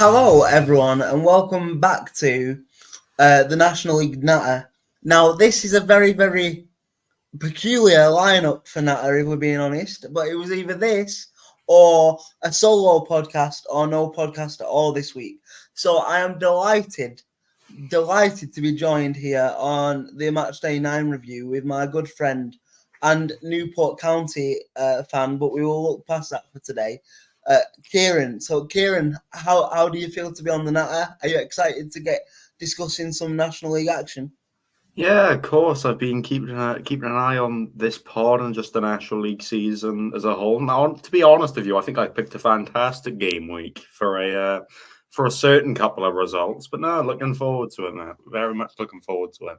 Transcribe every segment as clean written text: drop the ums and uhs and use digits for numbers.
Hello, everyone, and welcome back to the National League Natter. Now, this is a very, very peculiar lineup for Natter, if we're being honest, but it was either this or a solo podcast or no podcast at all this week. So I am delighted to be joined here on the Matchday 9 review with my good friend and Newport County fan, but we will look past that for today. Keiron. So, Keiron, how do you feel to be on the Natter? Are you excited to get discussing some National League action? Yeah, of course. I've been keeping an eye on this pod and just the National League season as a whole. Now, to be honest with you, I think I picked a fantastic game week for a certain couple of results. But no, looking forward to it, man. Very much looking forward to it.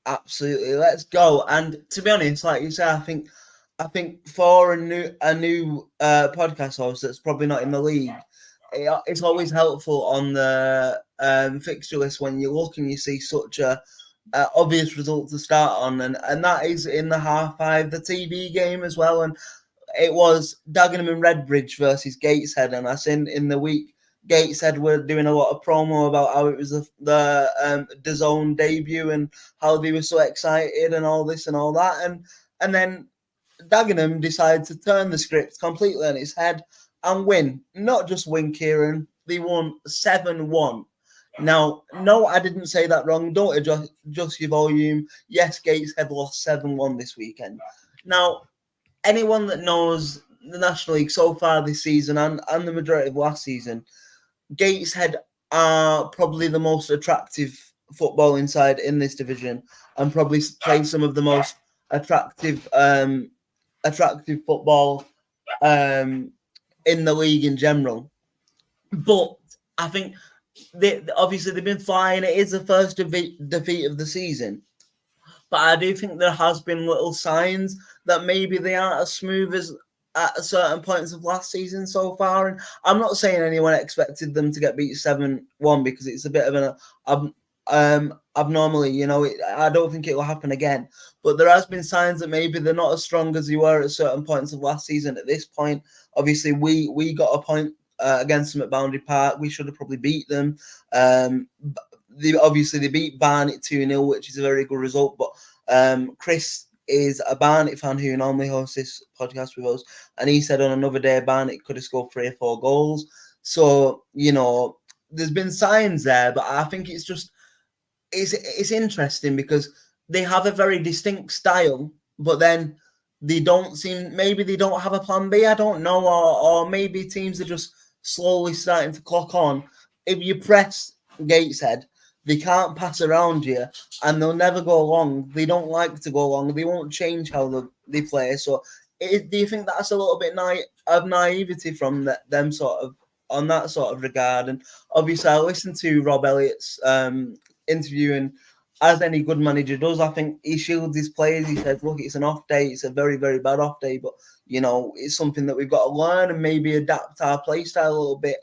Absolutely, let's go. And to be honest, like you said, I think for a new podcast host that's probably not in the league, it's always helpful on the fixture list when you look and you see such a obvious result to start on, and that is in the half-5, the TV game as well. And it was Dagenham and Redbridge versus Gateshead, and I seen in the week Gateshead were doing a lot of promo about how it was the DAZN debut and how they were so excited and all this and all that, and then Dagenham decided to turn the script completely on its head and win. Not just win, Keiron, they won 7-1. Now, no, I didn't say that wrong. Don't adjust your volume. Yes, Gateshead lost 7-1 this weekend. Now, anyone that knows the National League so far this season and the majority of last season, Gateshead are probably the most attractive footballing side in this division and probably play some of the most attractive football in the league in general. But I think obviously they've been flying. It is the first defeat of the season. But I do think there has been little signs that maybe they aren't as smooth as at certain points of last season so far. And I'm not saying anyone expected them to get beat 7-1 because it's a bit of an abnormally, I don't think it will happen again. But there has been signs that maybe they're not as strong as they were at certain points of last season. At this point, obviously, we got a point against them at Boundary Park. We should have probably beat them. They beat Barnet 2-0, which is a very good result. But Chris is a Barnet fan who normally hosts this podcast with us, and he said on another day Barnet could have scored 3 or 4 goals. So, there's been signs there, but I think it's just it's interesting because they have a very distinct style, but then they don't have a plan B. I don't know, or maybe teams are just slowly starting to clock on. If you press Gateshead, they can't pass around you, and they'll never go long. They don't like to go long. They won't change how they play. So, do you think that's a little bit of naivety from them sort of on that sort of regard? And obviously, I listened to Rob Elliott's interview, and as any good manager does, I think he shields his players. He said, "Look, it's an off day. It's a very, very bad off day, but it's something that we've got to learn and maybe adapt our play style a little bit."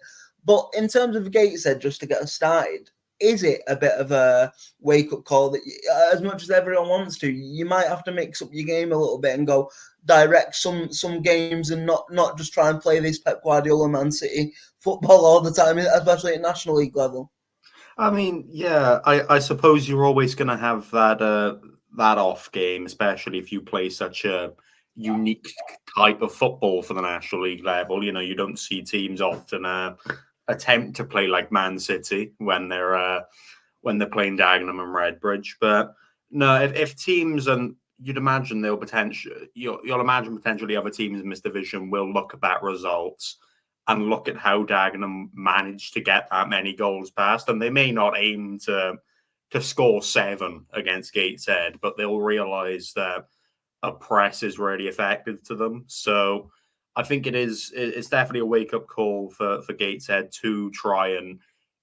But in terms of Gateshead, just to get us started, is it a bit of a wake-up call that as much as everyone wants to, you might have to mix up your game a little bit and go direct some games and not just try and play this Pep Guardiola Man City football all the time, especially at National League level? I mean, yeah, I suppose you're always going to have that off game, especially if you play such a unique type of football for the National League level. You don't see teams often attempt to play like Man City when they're playing Dagenham and Redbridge. But no, if teams, and you'll imagine potentially other teams in this division will look at that results and look at how Dagenham managed to get that many goals past them. They may not aim to score 7 against Gateshead, but they'll realise that a press is really effective to them. So I think it's definitely a wake-up call for Gateshead to try and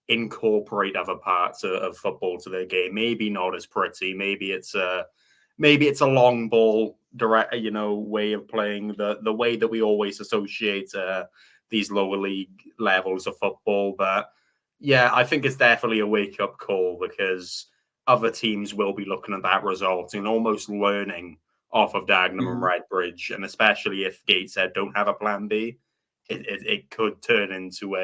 incorporate other parts of football to their game. Maybe not as pretty. Maybe it's a long ball direct, way of playing the way that we always associate these lower league levels of football. But yeah, I think it's definitely a wake-up call because other teams will be looking at that result and almost learning off of Dagenham and Redbridge. And especially if Gateshead don't have a plan B, it could turn into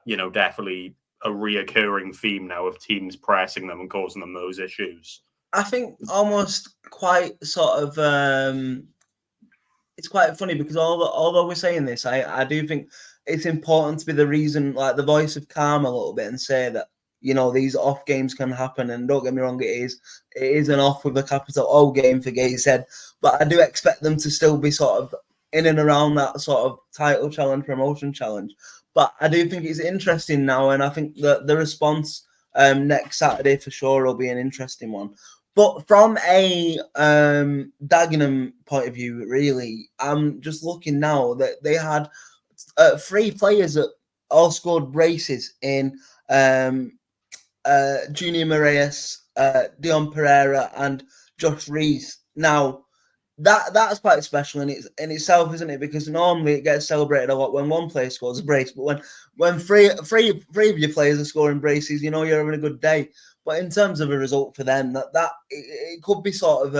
definitely a reoccurring theme now of teams pressing them and causing them those issues. I think almost quite sort of it's quite funny because although we're saying this, I do think it's important to be the reason, like the voice of calm a little bit, and say that these off games can happen. And don't get me wrong, it is an off with a capital O game for Gateshead, but I do expect them to still be sort of in and around that sort of title challenge, promotion challenge. But I do think it's interesting now, and I think that the response next Saturday for sure will be an interesting one. But from a Dagenham point of view, really, I'm just looking now that they had 3 players that all scored braces in Junior Moraes, Dion Pereira, and Josh Rees. Now, that's quite special in itself, isn't it? Because normally it gets celebrated a lot when one player scores a brace, but when three of your players are scoring braces, you're having a good day. But in terms of a result for them, that it could be sort of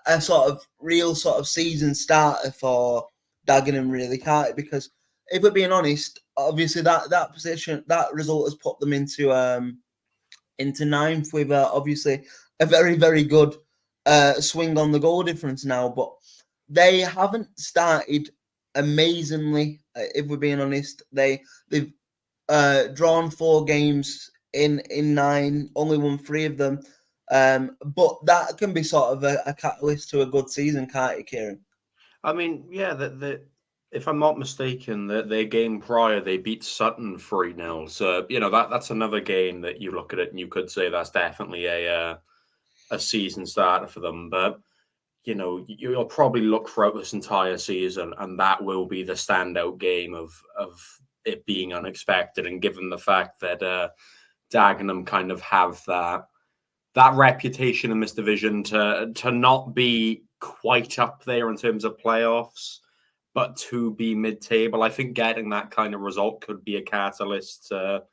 a sort of real sort of season starter for Dagenham, really, can't it? Because if we're being honest, obviously that position, that result has put them into 9th with obviously a very, very good swing on the goal difference now. But they haven't started amazingly, if we're being honest. They've drawn 4 games in 9, only won 3 of them. But that can be sort of a catalyst to a good season, can't it, Keiron? I mean, yeah, if I'm not mistaken, their game prior, they beat Sutton 3-0. So, that's another game that you look at it and you could say that's definitely a season starter for them. But, you'll probably look throughout this entire season and that will be the standout game of it being unexpected. And given the fact that Dagenham kind of have that reputation in this division to not be quite up there in terms of playoffs, but to be mid-table, I think getting that kind of result could be a catalyst to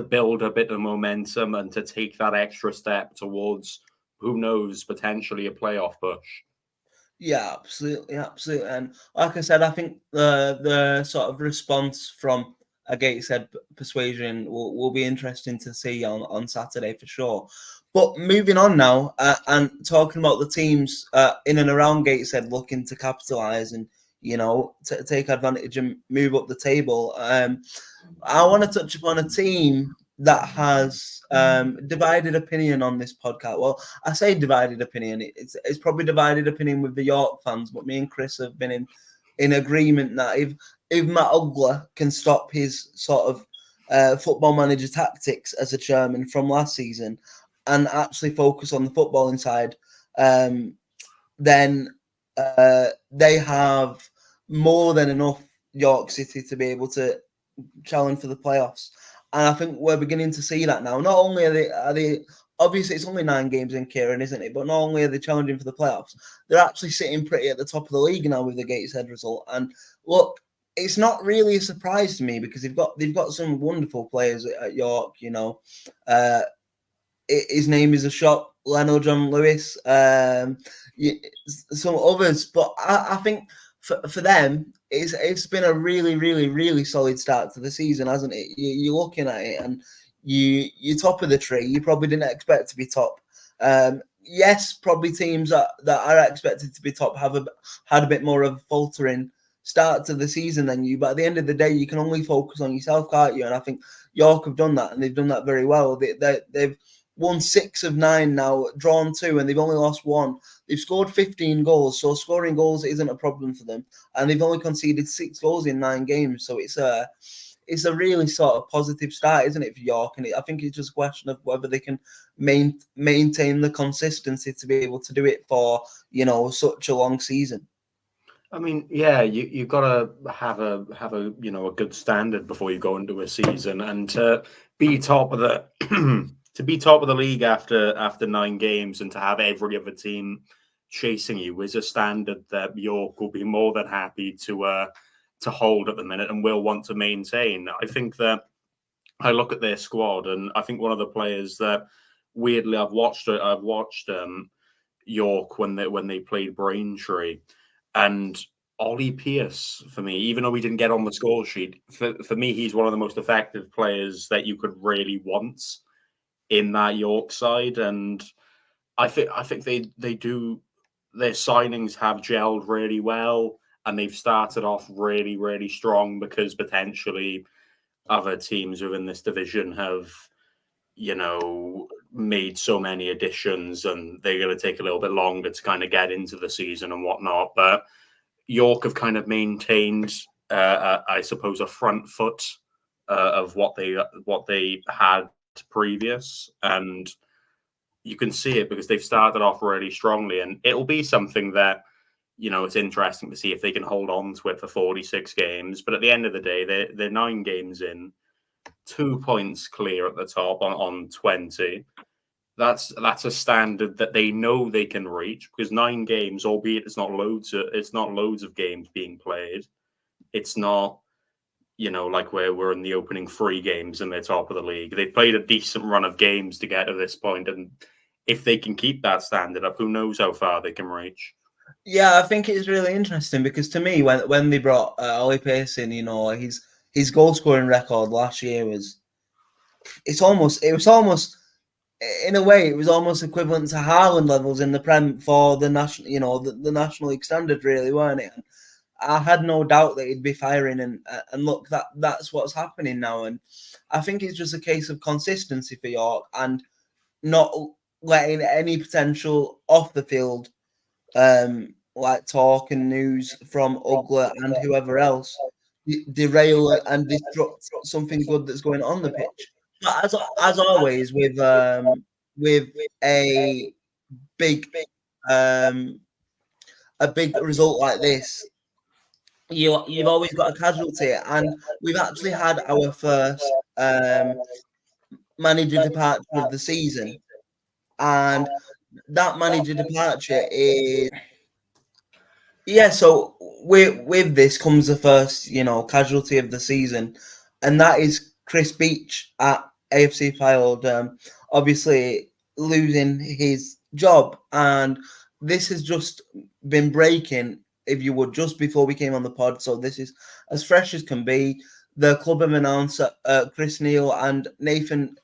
build a bit of momentum and to take that extra step towards, who knows, potentially a playoff push. Yeah, absolutely. And like I said, I think the sort of response from a Gateshead persuasion will be interesting to see on Saturday for sure. But moving on now and talking about the teams in and around Gateshead looking to capitalise and take advantage and move up the table. I want to touch upon a team that has divided opinion on this podcast. Well, I say divided opinion. It's probably divided opinion with the York fans, but me and Chris have been in agreement that if Matt Ugler can stop his sort of football manager tactics as a chairman from last season and actually focus on the footballing side, then they have more than enough York City to be able to challenge for the playoffs. And I think we're beginning to see that now. Not only are they obviously it's only 9 games in Keiron, isn't it? But not only are they challenging for the playoffs, they're actually sitting pretty at the top of the league now with the Gateshead result. And look, it's not really a surprise to me because they've got some wonderful players at York. His name is a shot, Leno John Lewis, some others. But I think for them, it's been a really, really, really solid start to the season, hasn't it? You're looking at it and you're top of the tree. You probably didn't expect to be top. Yes, probably teams that are expected to be top have had a bit more of a faltering start to the season than you. But at the end of the day, you can only focus on yourself, can't you? And I think York have done that, and they've done that very well. They've won 6 of 9 now, drawn 2, and they've only lost 1. They've scored 15 goals, so scoring goals isn't a problem for them. And they've only conceded 6 goals in 9 games, so it's a really sort of positive start, isn't it, for York? And I think it's just a question of whether they can maintain the consistency to be able to do it for such a long season. I mean, yeah, you've got to have a a good standard before you go into a season, and to be top of the to be top of the league after 9 games and to have every other team chasing you is a standard that York will be more than happy to hold at the minute and will want to maintain. I think that I look at their squad and I think one of the players that weirdly I've watched York when they played Braintree, and Ollie Pearce, for me, even though he didn't get on the score sheet, for me, he's one of the most effective players that you could really want in that York side. And I think they do, their signings have gelled really well, and they've started off really, really strong because potentially other teams within this division have, made so many additions, and they're going to take a little bit longer to kind of get into the season and whatnot. But York have kind of maintained, I suppose, a front foot of what they had previous, and you can see it because they've started off really strongly, and it'll be something that it's interesting to see if they can hold on to it for 46 games. But at the end of the day, they're 9 games in, 2 points clear at the top on 20. That's a standard that they know they can reach, because 9 games, albeit it's not loads of games being played. It's not, like where we're in the opening 3 games and they're top of the league. They've played a decent run of games to get to this point, and if they can keep that standard up, who knows how far they can reach. Yeah, I think it's really interesting because to me, when they brought Ollie Pearce in, his goal scoring record last year was in a way, it was almost equivalent to Haaland levels in the Prem for the national, the National League standard, really, weren't it? And I had no doubt that he'd be firing, and look, that's what's happening now. And I think it's just a case of consistency for York and not letting any potential off the field, like talk and news from Ugler and whoever else, derail it and disrupt something good that's going on the pitch. But as always with a big um, result like this, you've always got a casualty, and we've actually had our first manager departure of the season, and that manager departure is so with this comes the first casualty of the season, and that is Chris Beach at AFC Fylde, obviously losing his job, and this has just been breaking, if you would, just before we came on the pod, so this is as fresh as can be. The club have announced Chris Neal and Nathan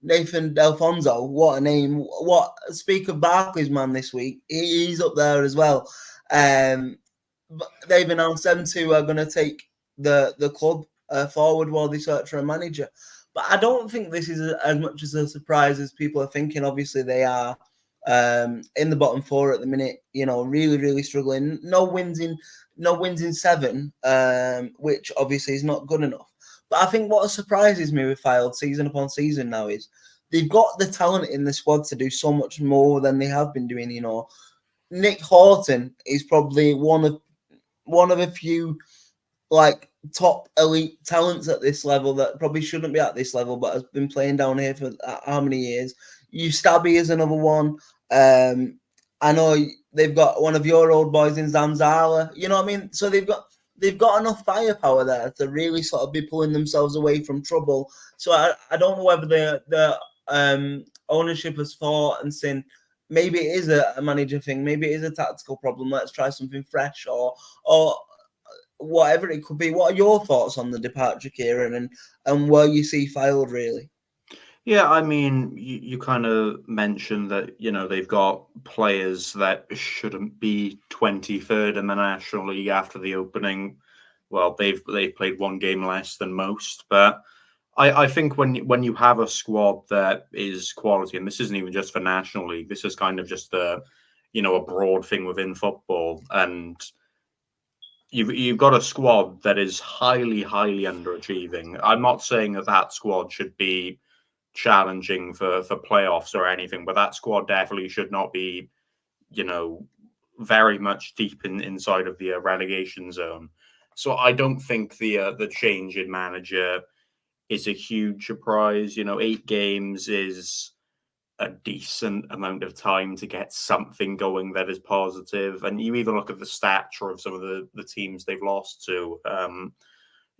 Delfonso. What a name! What speak of Barclays man this week? He's up there as well. But they've announced them two are going to take the club forward while they search for a manager. But I don't think this is as much as a surprise as people are thinking. Obviously, they are in the bottom 4 at the minute. Really, really struggling. No wins in 7, which obviously is not good enough. But I think what surprises me with Fylde season upon season now is they've got the talent in the squad to do so much more than they have been doing. Nick Horton is probably one of a few like top elite talents at this level that probably shouldn't be at this level, but has been playing down here for how many years? Stabby is another one. I know they've got one of your old boys in Zamzala. You know what I mean? So they've got enough firepower there to really sort of be pulling themselves away from trouble. So I don't know whether the ownership has thought and seen maybe it is a manager thing, maybe it is a tactical problem. Let's try something fresh, or whatever it could be. What are your thoughts on the departure, Keiron, and where you see Fylde really? Yeah, I mean, you kind of mentioned that, they've got players that shouldn't be 23rd in the National League after the opening. Well, they've played 1 game less than most, but I think when you have a squad that is quality, and this isn't even just for National League, this is kind of just a broad thing within football, and you've got a squad that is highly, highly underachieving. I'm not saying that squad should be challenging for playoffs or anything, but that squad definitely should not be, very much deep inside of the relegation zone. So I don't think the change in manager is a huge surprise. 8 games is a decent amount of time to get something going that is positive. And you even look at the stature of some of the teams they've lost to.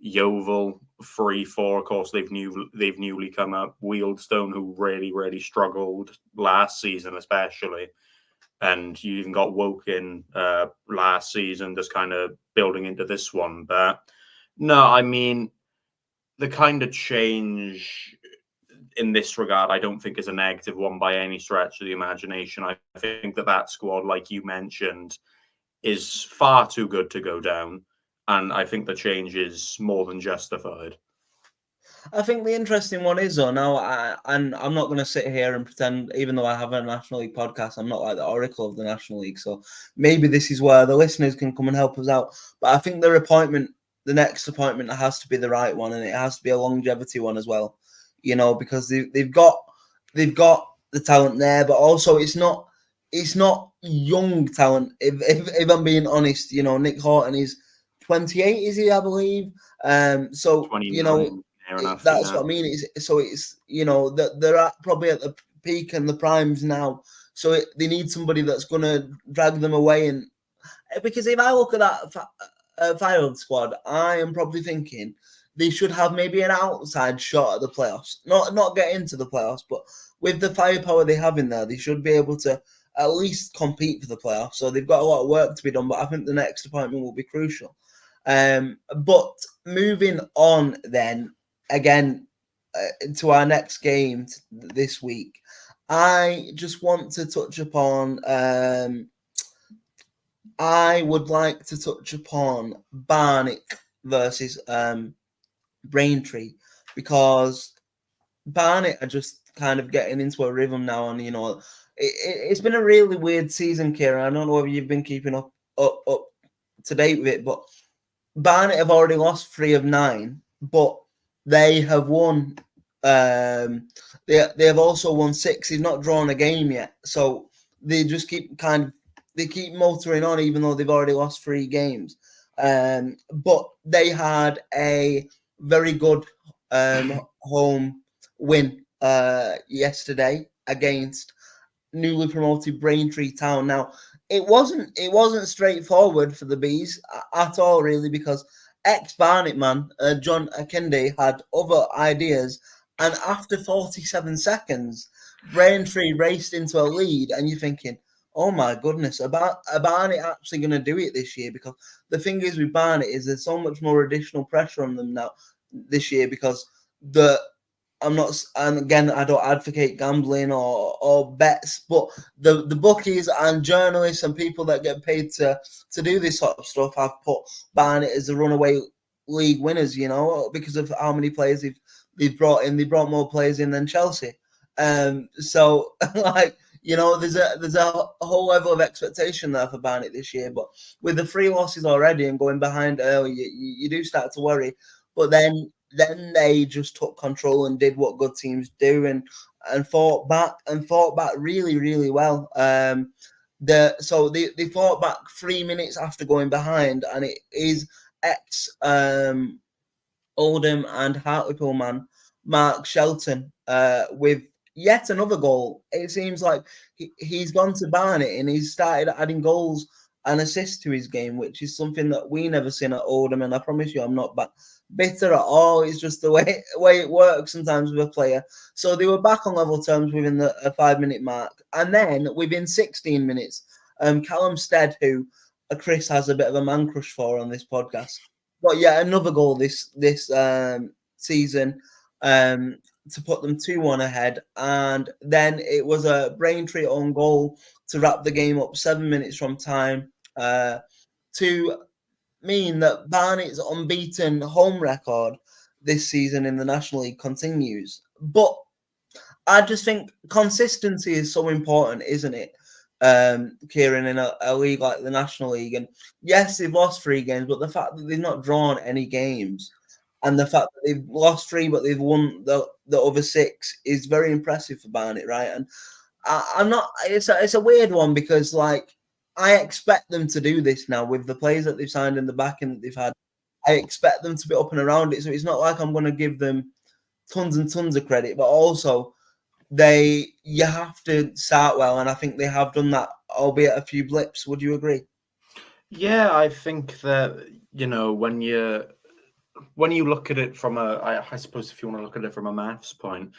Yeovil 3-4. Of course, they've newly come up. Wealdstone, who really, really struggled last season, especially. and you even got Woking last season, just kind of building into this one. But no, I mean, the kind of change in this regard, I don't think is a negative one by any stretch of the imagination. I think that squad, like you mentioned, is far too good to go down. And I think the change is more than justified. I think the interesting one is, though, now, and I'm not going to sit here and pretend, even though I have a National League podcast, I'm not like the oracle of the National League. So maybe this is where the listeners can come and help us out. But I think the next appointment has to be the right one, and it has to be a longevity one as well. Because they've got the talent there, but also it's not young talent. If I'm being honest, Nick Horton is 28, is he? I believe. So 29. That's what I mean. It's they're at probably at the peak and the primes now. So they need somebody that's going to drag them away. And because if I look at that Fylde squad, I am probably thinking they should have maybe an outside shot at the playoffs. Not get into the playoffs, but with the firepower they have in there, they should be able to at least compete for the playoffs. So they've got a lot of work to be done, but I think the next appointment will be crucial. But moving on then, again, to our next game this week, I just want to touch upon. I would like to touch upon Barnet versus Braintree, because Barnet are just kind of getting into a rhythm now, and it's been a really weird season, Keiron. I don't know if you've been keeping up to date with it, but Barnet have already lost 3 of 9, but they have won. They have also won 6. They've not drawn a game yet, so they just keep motoring on, even though they've already lost 3 games. But they had a very good home win yesterday against newly promoted Braintree Town. Now, it wasn't straightforward for the Bees at all, really, because ex-Barnet man John Akinde had other ideas, and after 47 seconds, Braintree raced into a lead, and you're thinking, oh my goodness, are Barnet actually going to do it this year? Because the thing is with Barnet is there's so much more additional pressure on them now this year, because I'm not, and again, I don't advocate gambling or bets, but the bookies and journalists and people that get paid to do this sort of stuff have put Barnet as the runaway league winners, because of how many players they've brought in. They brought more players in than Chelsea. So there's a whole level of expectation there for Barnet this year, but with the 3 losses already and going behind early, you do start to worry. But then they just took control and did what good teams do, and fought back really, really well. So they fought back 3 minutes after going behind, and it is Oldham and Hartlepool man Mark Shelton with yet another goal. It seems like he's gone to Barnet and he's started adding goals and assists to his game, which is something that we never seen at Oldham. And I promise you, I'm not bitter at all. It's just the way it works sometimes with a player. So they were back on level terms within the 5-minute mark, and then within 16 minutes, Callum Stead, who Chris has a bit of a man crush for on this podcast, got yet another goal this season to put them 2-1 ahead, and then it was a Braintree own goal to wrap the game up 7 minutes from time to mean that Barnet's unbeaten home record this season in the National League continues. But I just think consistency is so important, isn't it, Keiron, in a league like the National League? And yes, they've lost 3 games, but the fact that they've not drawn any games, and the fact that they've lost 3 but they've won the other 6 is very impressive for Barnet, right? And I'm not. It's a weird one, because I expect them to do this now with the players that they've signed in the back end that they've had. I expect them to be up and around it. So it's not like I'm going to give them tons and tons of credit, but also you have to start well, and I think they have done that, albeit a few blips. Would you agree? Yeah, I think that when you look at it from I suppose if you want to look at it from a maths point,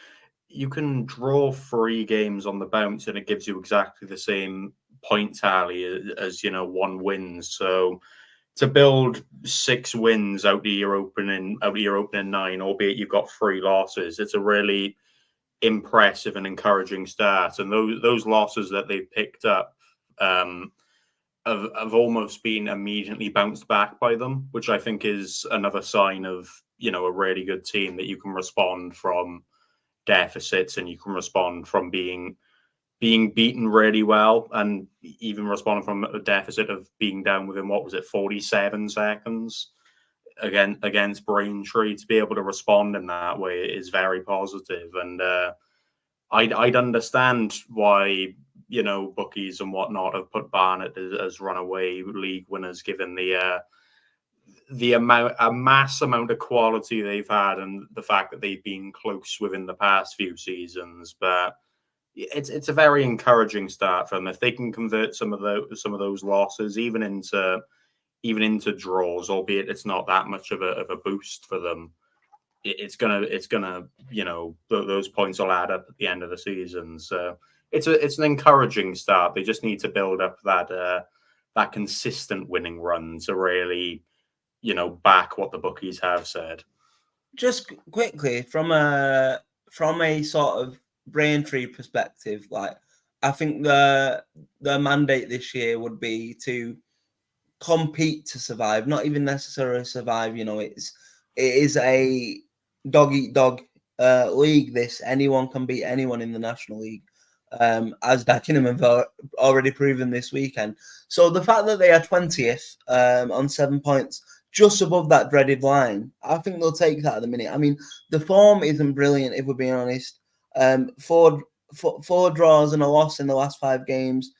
you can draw 3 games on the bounce and it gives you exactly the same point tally as 1 win. So to build 6 wins out of your opening 9, albeit you've got 3 losses, it's a really impressive and encouraging start. And those losses that they've picked up have almost been immediately bounced back by them, which I think is another sign of a really good team, that you can respond from deficits and you can respond from being beaten really well, and even responding from a deficit of being down within 47 seconds against Braintree. To be able to respond in that way is very positive, and I'd understand why bookies and whatnot have put Barnet as runaway league winners, given a mass amount of quality they've had and the fact that they've been close within the past few seasons. But it's a very encouraging start for them if they can convert some of those losses even into draws, albeit it's not that much of a boost for them. It's gonna those points will add up at the end of the season. So it's an encouraging start. They just need to build up that consistent winning run to really back what the bookies have said. Just quickly, from a sort of Braintree perspective, like, I think the mandate this year would be to compete to survive, not even necessarily survive. It is a dog eat dog league. This, anyone can beat anyone in the National League, as Dagenham have already proven this weekend. So the fact that they are 20th on 7 points, just above that dreaded line, I think they'll take that at the minute. I mean, the form isn't brilliant, if we're being honest. 4 draws and a loss in the last 5 games.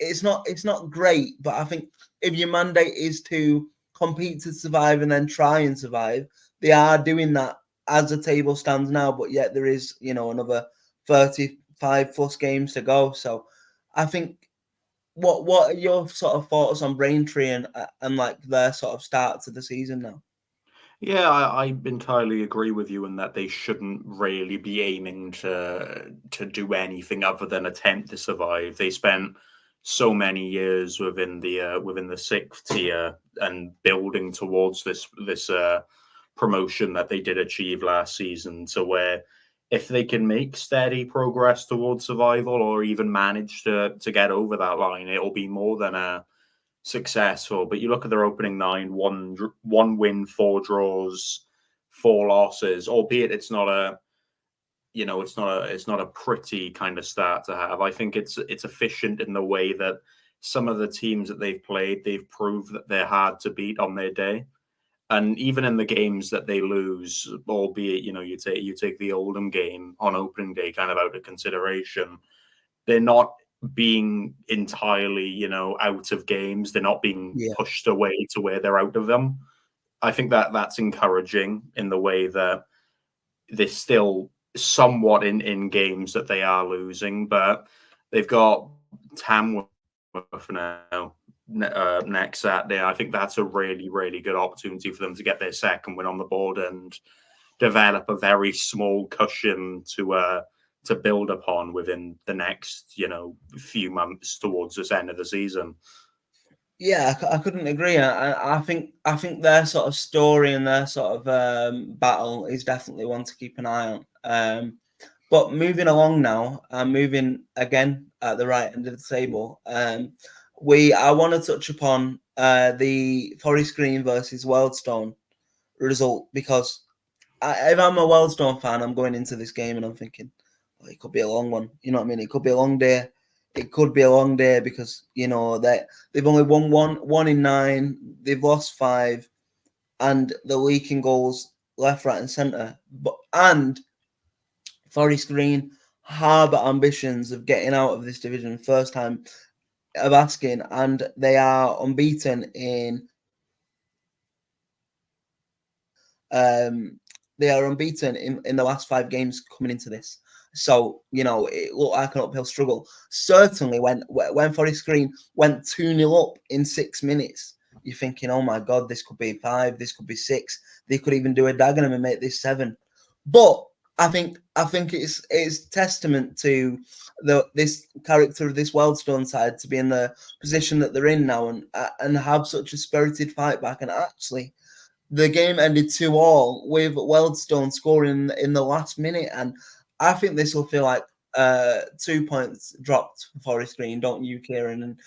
It's not great, but I think if your mandate is to compete to survive and then try and survive, they are doing that as the table stands now. But yet there is another 35 plus games to go. So I think, what are your sort of thoughts on Braintree and like their sort of start to the season now? Yeah, I entirely agree with you in that they shouldn't really be aiming to do anything other than attempt to survive. They spent so many years within the 6th tier and building towards this promotion that they did achieve last season, to where if they can make steady progress towards survival, or even manage to get over that line, it'll be more than successful. But you look at their opening 9: one win, 4 draws, 4 losses, albeit it's not a pretty kind of start to have. I think it's efficient in the way that some of the teams that they've played, they've proved that they're hard to beat on their day. And even in the games that they lose, albeit you take the Oldham game on opening day kind of out of consideration, they're not being entirely out of games. They're not being pushed away to where they're out of them. I think that's encouraging in the way that they're still somewhat in games that they are losing, but they've got Tamworth now next Saturday. I think that's a really, really good opportunity for them to get their second win on the board and develop a very small cushion to build upon within the next few months towards this end of the season. Yeah, I couldn't agree. I think their sort of story and their sort of battle is definitely one to keep an eye on. But moving along now, moving again at the right end of the table, I want to touch upon the Forest Green versus Wealdstone result, because if I'm a Wealdstone fan, I'm going into this game and I'm thinking, well, it could be a long one. You know what I mean? It could be a long day. It could be a long day because they've only won one in 9. They've lost 5, and they're leaking goals left, right, and centre. And Forest Green harbour ambitions of getting out of this division, first time of asking, and they are unbeaten in the last 5 games coming into this. So it looked like an uphill struggle. Certainly when Forest Green went 2-0 up in 6 minutes, you're thinking, oh my god, this could be 5, this could be 6, they could even do a Dagenham and make this 7. But I think it's testament to this character of this Wealdstone side to be in the position that they're in now and have such a spirited fight back. And actually, the game ended 2-2 with Wealdstone scoring in the last minute, and I think this will feel like 2 points dropped for Forest Green, don't you, Keiron? And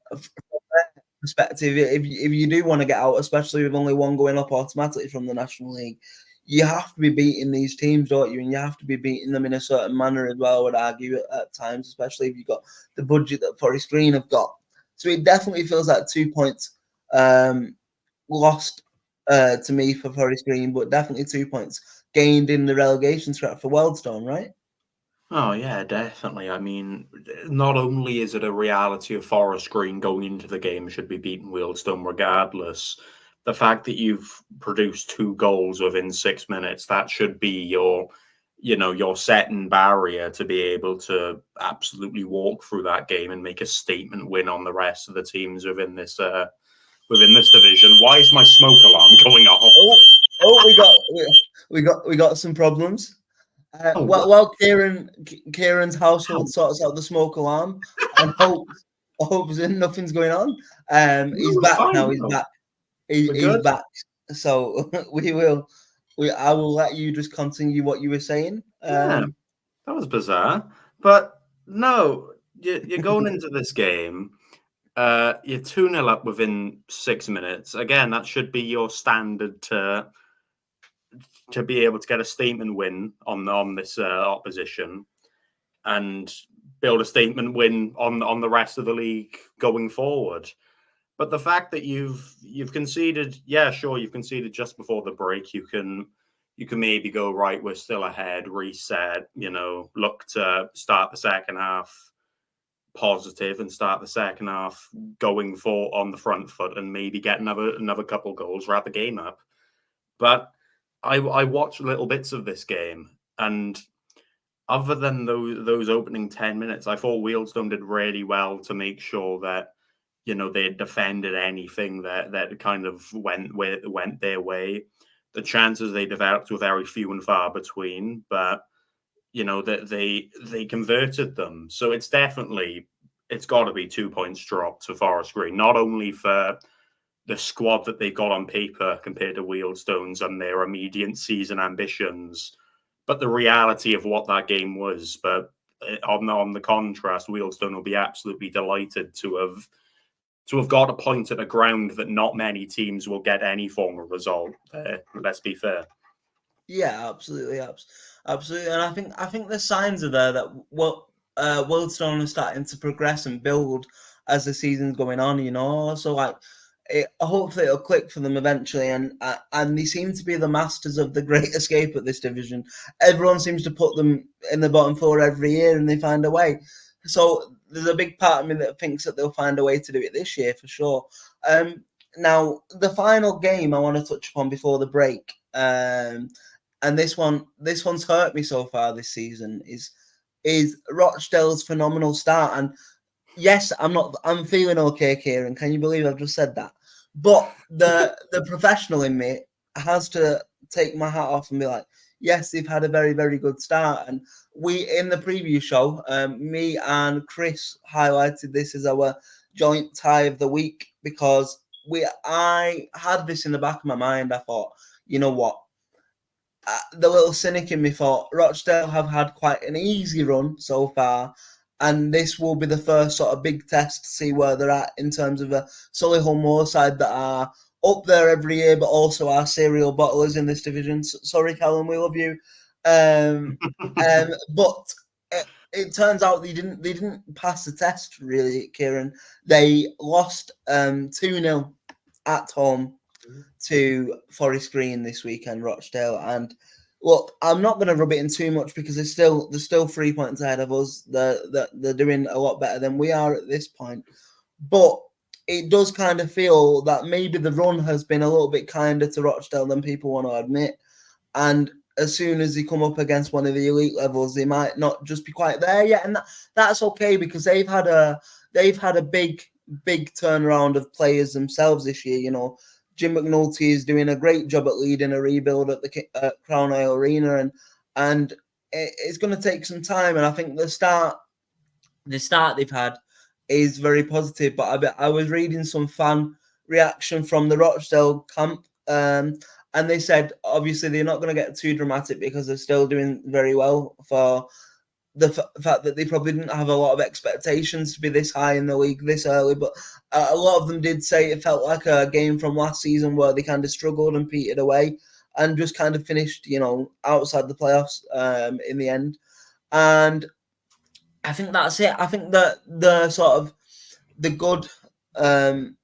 from their perspective, if you do want to get out, especially with only one going up automatically from the National League, you have to be beating these teams, don't you? And you have to be beating them in a certain manner as well, I would argue, at times, especially if you've got the budget that Forest Green have got. So it definitely feels like 2 points lost to me for Forest Green, but definitely 2 points gained in the relegation scrap for Wealdstone, right? Oh yeah, definitely. I mean, not only is it a reality of Forest Green going into the game should be beating Wealdstone regardless, the fact that you've produced 2 goals within 6 minutes, that should be your setting barrier to be able to absolutely walk through that game and make a statement win on the rest of the teams within this division. Why is my smoke alarm going off? We got some problems. Oh, While Kieran's household sorts out the smoke alarm and hopes that nothing's going on. He's no, back fine, now. He's no. back. We're He's good. back. So I will let you just continue what you were saying. Yeah, that was bizarre. But no, you're going into this game. You're 2-0 up within 6 minutes. Again, that should be your standard to be able to get a statement win on this opposition and build a statement win on the rest of the league going forward. But the fact that you've conceded, yeah, sure, you've conceded just before the break. You can maybe go, right, we're still ahead, reset, look to start the second half positive and start the second half going for on the front foot and maybe get another couple goals, wrap the game up. But I watched little bits of this game, and other than those opening 10 minutes, I thought Wealdstone did really well to make sure that they defended anything that kind of went their way. The chances they developed were very few and far between, but that they converted them. So it's got to be 2 points dropped to Forest Green, not only for the squad that they've got on paper compared to Wealdstone's and their immediate season ambitions, but the reality of what that game was. But on the contrast, Wealdstone will be absolutely delighted to have got a point at a ground that not many teams will get any form of result. Let's be fair. Yeah, absolutely, absolutely. And I think the signs are there that Wealdstone are starting to progress and build as the season's going on. So like, hopefully it'll click for them eventually, and they seem to be the masters of the great escape at this division. Everyone seems to put them in the bottom 4 every year, and they find a way. So there's a big part of me that thinks that they'll find a way to do it this year for sure. Now the final game I want to touch upon before the break, and this one's hurt me so far this season, is Rochdale's phenomenal start. And yes, I'm feeling okay, Keiron. Can you believe I've just said that? But the professional in me has to take my hat off and be like, yes, they've had a very, very good start. And we, in the preview show, me and Chris highlighted this as our joint tie of the week because I had this in the back of my mind. I thought, you know what? The little cynic in me thought Rochdale have had quite an easy run so far, and this will be the first sort of big test to see where they're at in terms of a Solihull Moor side that are up there every year, but also are serial bottlers in this division. Sorry, Callum, we love you. But it turns out they didn't pass the test, really, Keiron. They lost 2-0 at home to Forest Green this weekend, Rochdale. And look, I'm not going to rub it in too much because they're still 3 points ahead of us. They're doing a lot better than we are at this point. But it does kind of feel that maybe the run has been a little bit kinder to Rochdale than people want to admit. And as soon as they come up against one of the elite levels, they might not just be quite there yet. And that's okay because they've had a big turnaround of players themselves this year. Jim McNulty is doing a great job at leading a rebuild at the Crown Isle Arena, and it's going to take some time, and I think the start they've had is very positive. But I was reading some fan reaction from the Rochdale camp, and they said obviously they're not going to get too dramatic because they're still doing very well for the fact that they probably didn't have a lot of expectations to be this high in the league this early. But a lot of them did say it felt like a game from last season where they kind of struggled and petered away and just kind of finished, outside the playoffs in the end. And I think that's it. I think that the sort of the good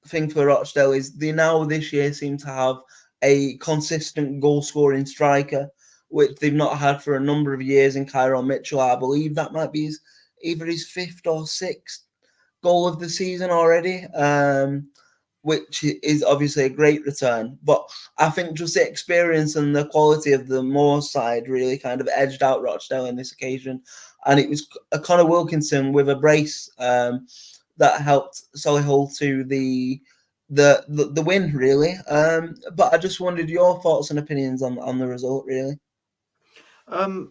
thing for Rochdale is they now this year seem to have a consistent goal scoring striker, which they've not had for a number of years in Keiron Mitchell. I believe that might be either his fifth or sixth goal of the season already, which is obviously a great return. But I think just the experience and the quality of the Moor side really kind of edged out Rochdale in this occasion. And it was Connor Wilkinson with a brace that helped Solihull to the win, really. But I just wondered your thoughts and opinions on the result, really.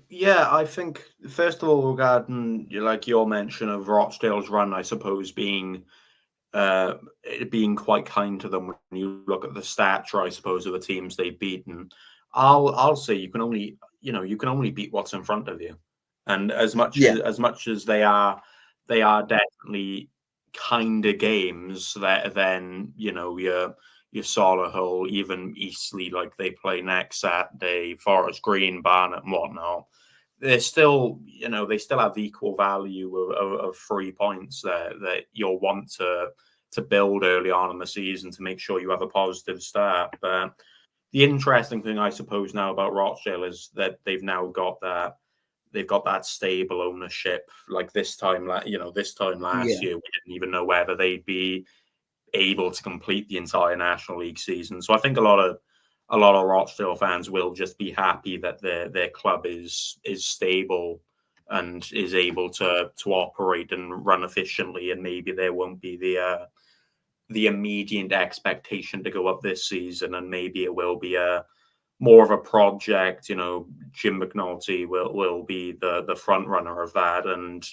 Yeah, I think first of all, regarding like your mention of Rochdale's run, I suppose being quite kind to them when you look at the stats, I suppose, of the teams they've beaten. I'll say you can only beat what's in front of you, and as much as they are definitely kind of games that then your Solihull, even Eastleigh, like they play next Saturday, Forest Green, Barnet, and whatnot. They're still, they still have equal value of 3 points there that you'll want to build early on in the season to make sure you have a positive start. But the interesting thing, I suppose, now about Rochdale is that they've now got that stable ownership. Like this time last year, we didn't even know whether they'd be able to complete the entire National League season. So I think a lot of Rochdale fans will just be happy that their club is stable and is able to operate and run efficiently, and maybe there won't be the immediate expectation to go up this season, and maybe it will be more of a project. Jim McNulty will be the front runner of that, and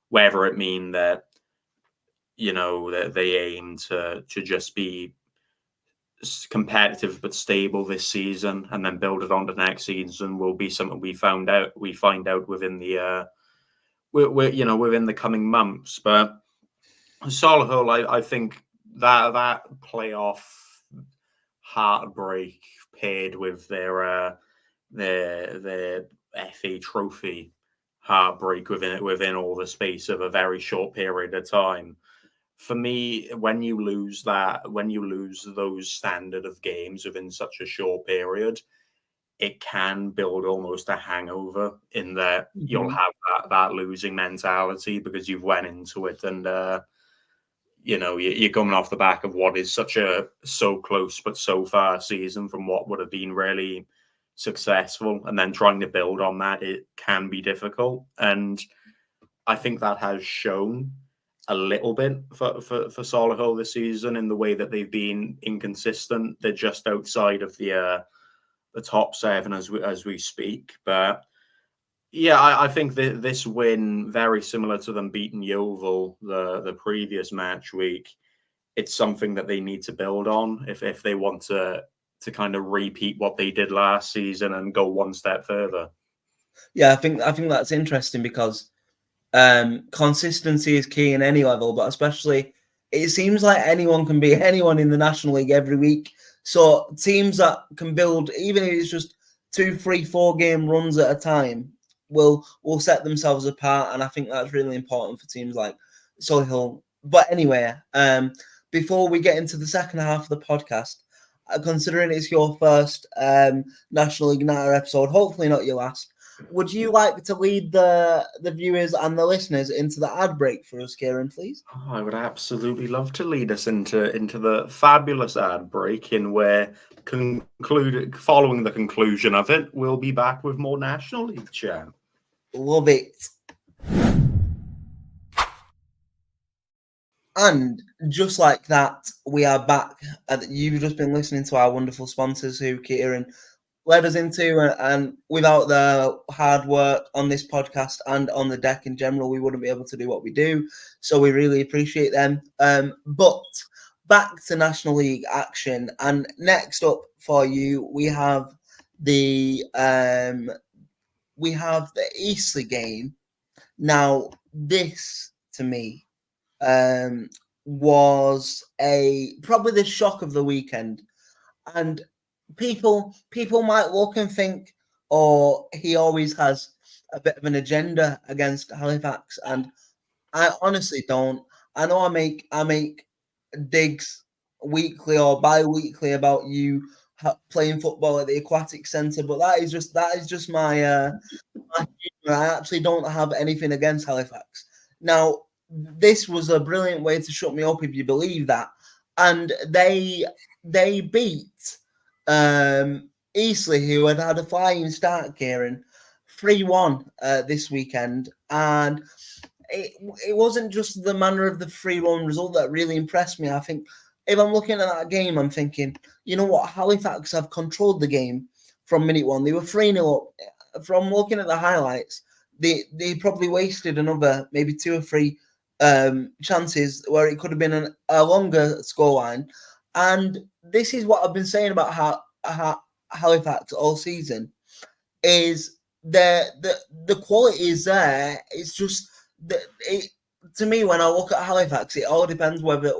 whether it mean that that they aim to just be competitive but stable this season and then build it on to next season will be something we find out within the within the coming months. But Solihull, I think that playoff heartbreak paired with their FA trophy heartbreak within all the space of a very short period of time. For me, when you lose those standard of games within such a short period, it can build almost a hangover in that you'll have that losing mentality because you've went into it and you're coming off the back of what is such a so close but so far season from what would have been really successful, and then trying to build on that, it can be difficult. And I think that has shown a little bit for Solihull this season in the way that they've been inconsistent. They're just outside of the top 7 as we speak. But yeah, I think that this win, very similar to them beating Yeovil the previous match week, it's something that they need to build on if they want to kind of repeat what they did last season and go one step further. Yeah, I think that's interesting because consistency is key in any level, but especially it seems like anyone can be anyone in the National League every week. So teams that can build, even if it's just 2, 3, 4 game runs at a time, will set themselves apart. And I think that's really important for teams like Solihull. But anyway, before we get into the second half of the podcast, considering it's your first National League Nighter episode, hopefully not your last, would you like to lead the viewers and the listeners into the ad break for us, Keiron, please? Oh, I would absolutely love to lead us into the fabulous ad break, in where following the conclusion of it, we'll be back with more National League chat. Love it. And just like that, we are back. You've just been listening to our wonderful sponsors, who, Keiron, led us into, and without the hard work on this podcast and on the deck in general, we wouldn't be able to do what we do. So we really appreciate them. But back to National League action, and next up for you, we have the Eastleigh game. Now, this to me was probably the shock of the weekend, and people might look and think, "Oh, he always has a bit of an agenda against Halifax," and I honestly don't. I know I make digs weekly or bi-weekly about you playing football at the aquatic centre, but that is just my I actually don't have anything against Halifax. Now, this was a brilliant way to shut me up if you believe that. And they beat Eastleigh, who had a flying start, Keiron, 3-1 this weekend. And it wasn't just the manner of the 3-1 result that really impressed me. I think if I'm looking at that game, I'm thinking, you know what, Halifax have controlled the game from minute one. They were 3-0 up. From looking at the highlights, they probably wasted another maybe 2 or 3 chances where it could have been a longer scoreline. And this is what I've been saying about Halifax all season, is the quality is there. It's just to me, when I look at Halifax, it all depends whether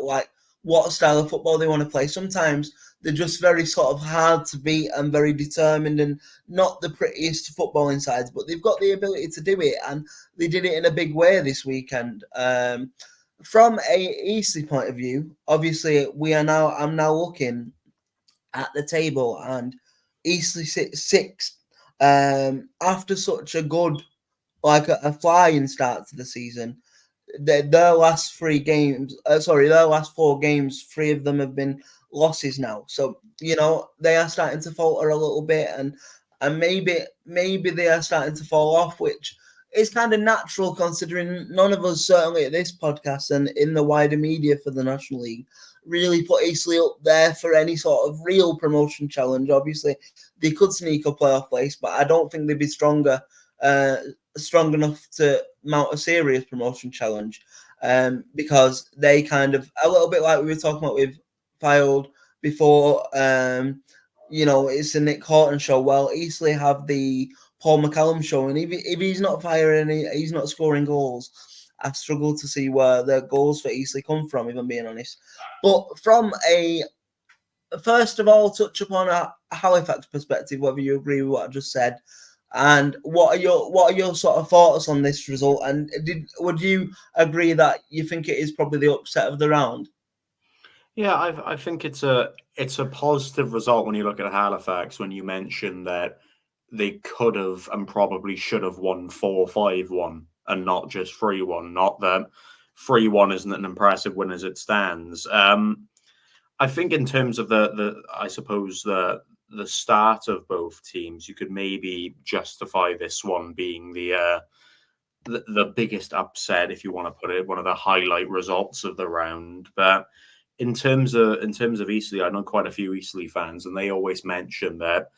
what style of football they want to play. Sometimes they're just very sort of hard to beat and very determined and not the prettiest footballing sides, but they've got the ability to do it, and they did it in a big way this weekend. From a Eastleigh point of view, obviously I'm now looking at the table, and Eastleigh sits sixth after such a good, like a flying start to the season. Their last 4 games, 3 of them have been losses now. So they are starting to falter a little bit, and maybe they are starting to fall off, which is kind of natural considering none of us, certainly at this podcast and in the wider media for the National League, really put Eastleigh up there for any sort of real promotion challenge. Obviously, they could sneak a playoff place, but I don't think they'd be strong enough to mount a serious promotion challenge, because they kind of, a little bit like we were talking about with Fylde before, it's a Nick Horton show. Well, Eastleigh have the Paul McCallum show, and if he's not firing, he's not scoring goals, I struggle to see where the goals for Eastleigh come from, if I'm being honest. But first of all, touch upon a Halifax perspective, whether you agree with what I just said, and what are your sort of thoughts on this result? And would you agree that you think it is probably the upset of the round? Yeah, I think it's a positive result when you look at Halifax. When you mention that they could have and probably should have won 4-5-1 and not just 3-1. Not that 3-1 isn't an impressive win as it stands. I think in terms of I suppose the start of both teams, you could maybe justify this one being the biggest upset, if you want to put it, one of the highlight results of the round. But in terms of Eastleigh, I know quite a few Eastleigh fans, and they always mention that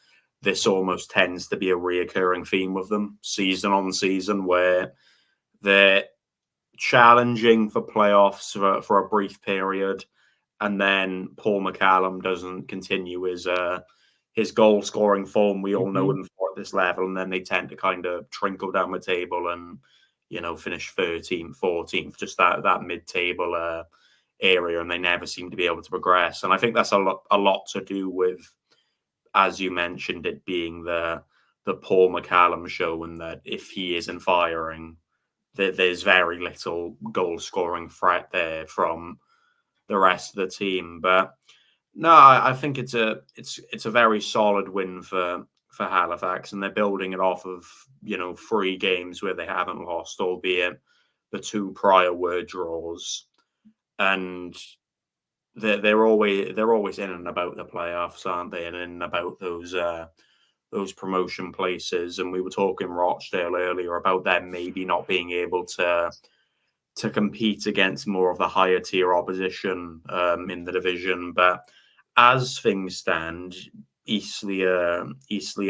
this almost tends to be a reoccurring theme with them, season on season, where they're challenging for playoffs for a brief period, and then Paul McCallum doesn't continue his goal scoring form. We all know him for at this level, and then they tend to kind of trickle down the table and finish 13th, 14th, just that mid-table area, and they never seem to be able to progress. And I think that's a lot to do with, as you mentioned, it being the Paul McCallum show, and that if he isn't firing, there's very little goal scoring threat there from the rest of the team. But no, I think it's a very solid win for Halifax, and they're building it off of 3 games where they haven't lost, albeit the 2 prior were draws, and they're always in and about the playoffs, aren't they? And in and about those promotion places. And we were talking Rochdale earlier about them maybe not being able to compete against more of the higher tier opposition in the division. But as things stand, Eastleigh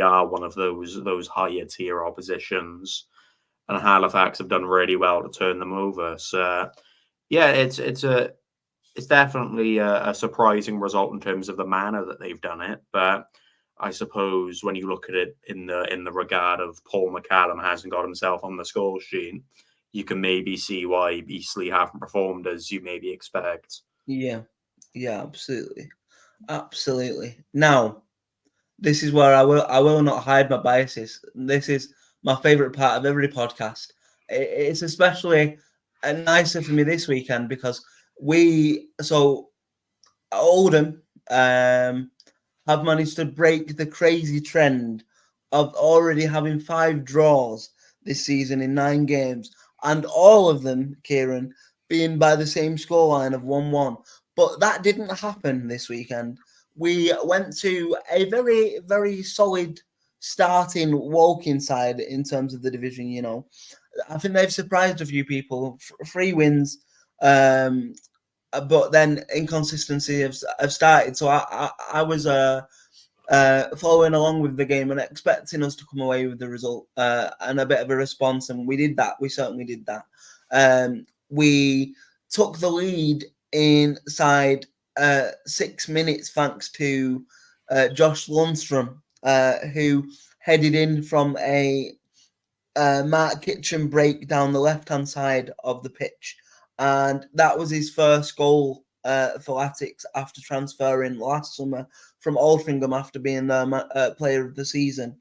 are one of those higher tier oppositions, and Halifax have done really well to turn them over. So yeah, it's definitely a surprising result in terms of the manner that they've done it. But I suppose when you look at it in the regard of Paul McCallum hasn't got himself on the score sheet, you can maybe see why Eastleigh haven't performed as you maybe expect. Yeah, absolutely. Now, this is where I will not hide my biases. This is my favourite part of every podcast. It's especially nicer for me this weekend because Oldham have managed to break the crazy trend of already having 5 draws this season in 9 games, and all of them, Keiron, being by the same scoreline of 1-1. But that didn't happen this weekend. We went to a very, very solid starting walking side in terms of the division, you know. I think they've surprised a few people. 3 wins, but then inconsistency have started. So I was following along with the game and expecting us to come away with the result and a bit of a response, and we did that. We certainly did that. We took the lead inside 6 minutes thanks to Josh Lundstrom, who headed in from a Mark Kitchen break down the left-hand side of the pitch. And that was his first goal for Latics after transferring last summer from Altrincham after being the player of the season.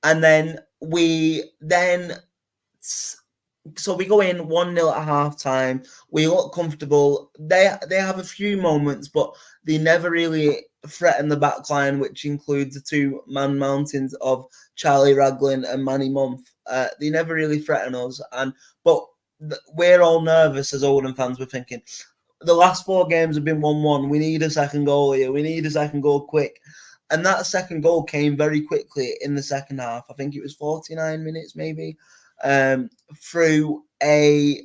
And then we go in 1-0 at half time. We look comfortable. They have a few moments, but they never really threaten the back line, which includes the 2-man mountains of Charlie Raglan and Manny Month. They never really threaten us. But we're all nervous as Oldham fans. We're thinking, the last 4 games have been 1-1. We need a second goal here. We need a second goal quick. And that second goal came very quickly in the second half. I think it was 49 minutes maybe, through a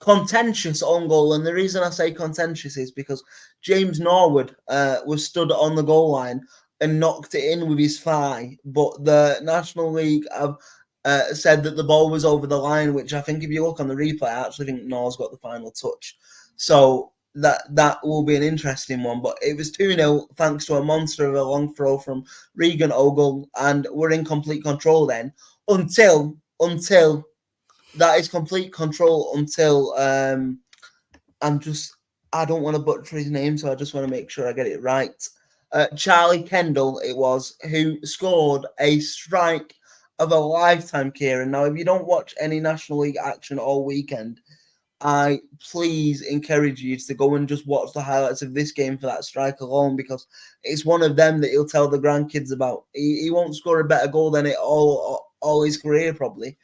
contentious own goal. And the reason I say contentious is because James Norwood was stood on the goal line and knocked it in with his thigh. But the National League have said that the ball was over the line, which I think if you look on the replay, I actually think Nor's got the final touch. So that will be an interesting one. But it was 2-0 thanks to a monster of a long throw from Regan Ogle, and we're in complete control then until that is complete control until I don't want to butcher his name, so I just want to make sure I get it right. Charlie Kendall, it was, who scored a strike of a lifetime, Keiron. Now, if you don't watch any National League action all weekend, I please encourage you to go and just watch the highlights of this game for that strike alone, because it's one of them that he'll tell the grandkids about. He won't score a better goal than it all his career, probably.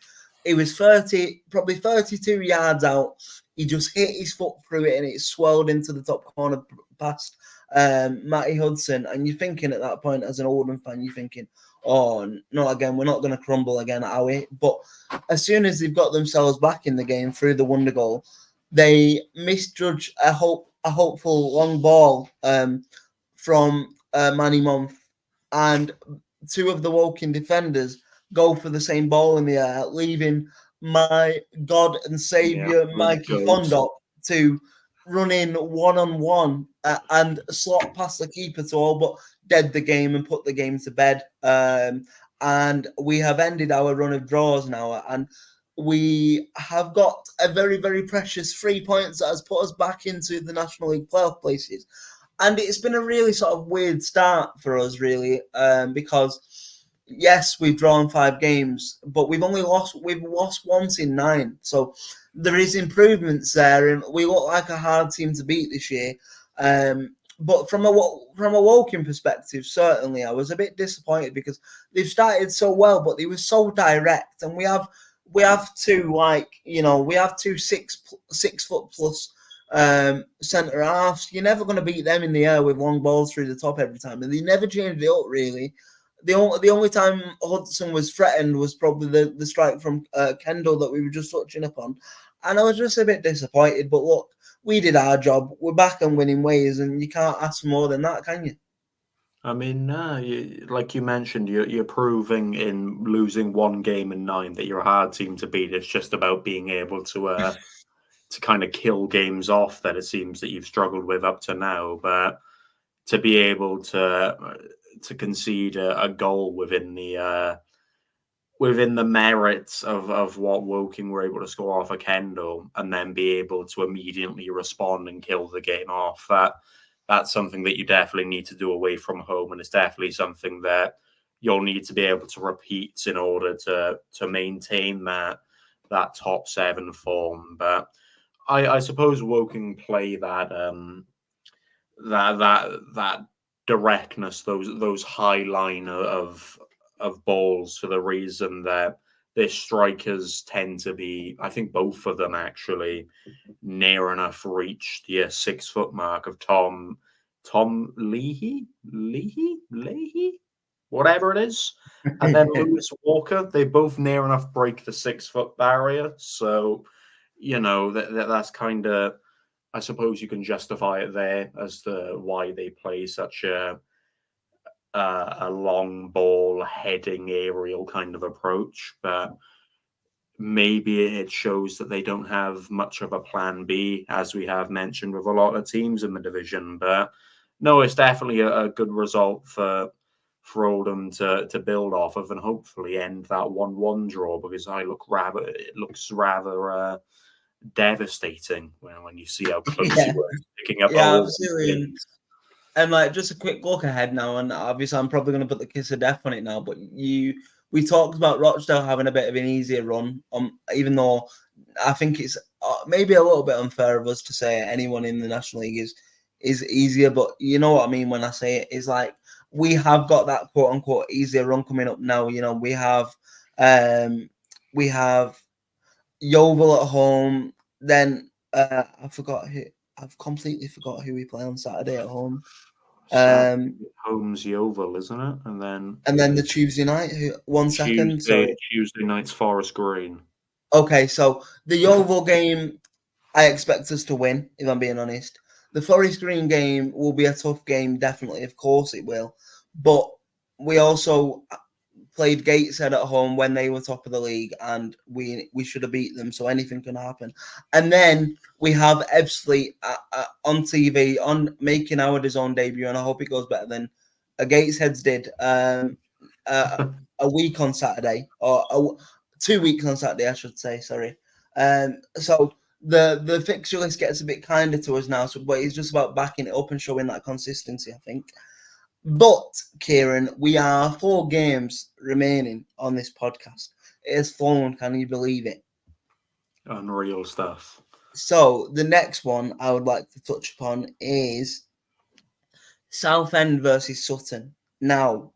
He was probably 32 yards out. He just hit his foot through it and it swelled into the top corner past Matty Hudson. And you're thinking at that point, as an Oldham fan, you're thinking, oh, not again. We're not going to crumble again, are we? But as soon as they've got themselves back in the game through the wonder goal, they misjudge a hopeful long ball from Manny Month, and 2 of the Woking defenders go for the same ball in the air, leaving my God and Saviour Mikey Fondop to run in 1-on-1 and slot past the keeper to all but dead the game and put the game to bed. And we have ended our run of draws now, and we have got a very, very precious 3 points that has put us back into the National League playoff places. And it's been a really sort of weird start for us, really, because yes, we've drawn 5 games, but we've lost once in 9. So there is improvements there, and we look like a hard team to beat this year. But from a Woking perspective, certainly I was a bit disappointed because they've started so well, but they were so direct, and we have 2 6-foot plus centre halves. You're never going to beat them in the air with long balls through the top every time, and they never changed it up really. The only time Hudson was threatened was probably the strike from Kendall that we were just touching upon, and I was just a bit disappointed. But look, we did our job. We're back on winning ways, and you can't ask for more than that, can you? I mean, like you mentioned, you're proving in losing one game in 9 that you're a hard team to beat. It's just about being able to kind of kill games off that it seems that you've struggled with up to now. But to be able to concede a goal within the merits of what Woking were able to score off a Kendall, and then be able to immediately respond and kill the game off, that's something that you definitely need to do away from home, and it's definitely something that you'll need to be able to repeat in order to maintain that top 7 form. But I suppose Woking play that directness, those high line of balls, for the reason that their strikers tend to be, I think both of them actually, near enough reached the 6 foot mark of Tom Leahy, whatever it is, and then Lewis Walker. They both near enough break the 6 foot barrier. So, that's kind of, I suppose you can justify it there as to why they play such a long ball heading aerial kind of approach. But maybe it shows that they don't have much of a plan B, as we have mentioned with a lot of teams in the division. But no, it's definitely a good result for Oldham to build off of, and hopefully end that 1-1 draw, because it looks rather devastating when you see how close you were picking up. Yeah, absolutely. And like, just a quick look ahead now, and obviously I'm probably going to put the kiss of death on it now, but we talked about Rochdale having a bit of an easier run, even though I think it's maybe a little bit unfair of us to say anyone in the National League is easier, but you know what I mean when I say it. It's like, we have got that quote unquote easier run coming up now. We have Yeovil at home, then I've completely forgot who we play on Saturday at home. Home's Yeovil, isn't it? And then the Tuesday night, Tuesday night's Forest Green. Okay, so the Yeovil game, I expect us to win, if I'm being honest. The Forest Green game will be a tough game, definitely. Of course it will. But we also played Gateshead at home when they were top of the league, and we should have beat them, so anything can happen. And then we have Ebbsfleet on TV, on making our DAZN debut, and I hope it goes better than Gateshead's did a week on Saturday, or 2 weeks on Saturday, I should say, sorry. So the fixture list gets a bit kinder to us now, but it's just about backing it up and showing that consistency, I think. But, Keiron, we are 4 games remaining on this podcast. It has flown, can you believe it? Unreal stuff. So, the next one I would like to touch upon is Southend versus Sutton. Now,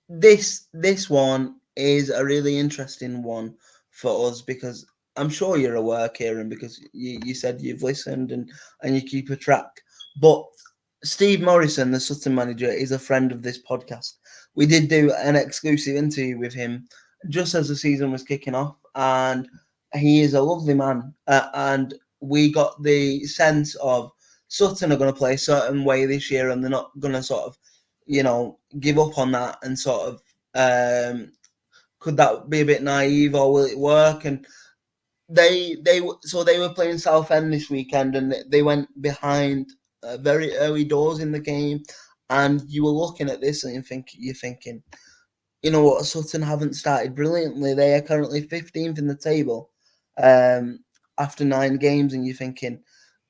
this one is a really interesting one for us, because I'm sure you're aware, Keiron, because you said you've listened and you keep a track. But Steve Morrison, the Sutton manager, is a friend of this podcast. We did do an exclusive interview with him just as the season was kicking off, and he is a lovely man. And we got the sense of Sutton are going to play a certain way this year, and they're not going to sort of, give up on that, and sort of, could that be a bit naive, or will it work? And they were playing Southend this weekend, and they went behind very early doors in the game, and you were looking at this and you're thinking, you know what, Sutton haven't started brilliantly. They are currently 15th in the table after 9 games, and you're thinking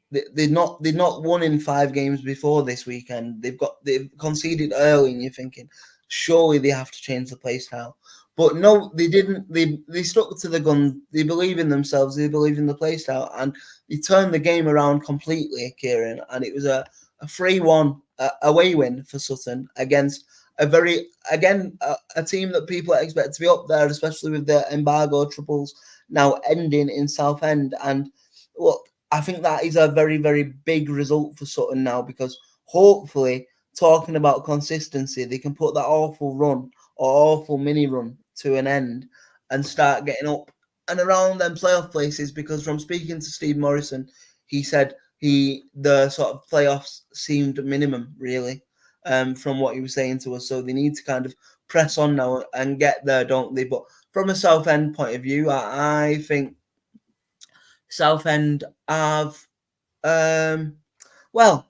they've not won in 5 games before this weekend. They've conceded early, and you're thinking, surely they have to change the play style. But no, they didn't. They stuck to the gun. They believe in themselves. They believe in the play style, and they turned the game around completely, Keiron. And it was a 3-1 away win for Sutton against a team that people expect to be up there, especially with the embargo troubles now ending in Southend. And look, I think that is a very, very big result for Sutton now, because hopefully, talking about consistency, they can put that awful run or awful mini run to an end and start getting up and around them playoff places. Because from speaking to Steve Morrison, he said the sort of playoffs seemed minimum, really. from what he was saying to us. So they need to kind of press on now and get there, don't they? But from a Southend point of view, I think Southend have, well,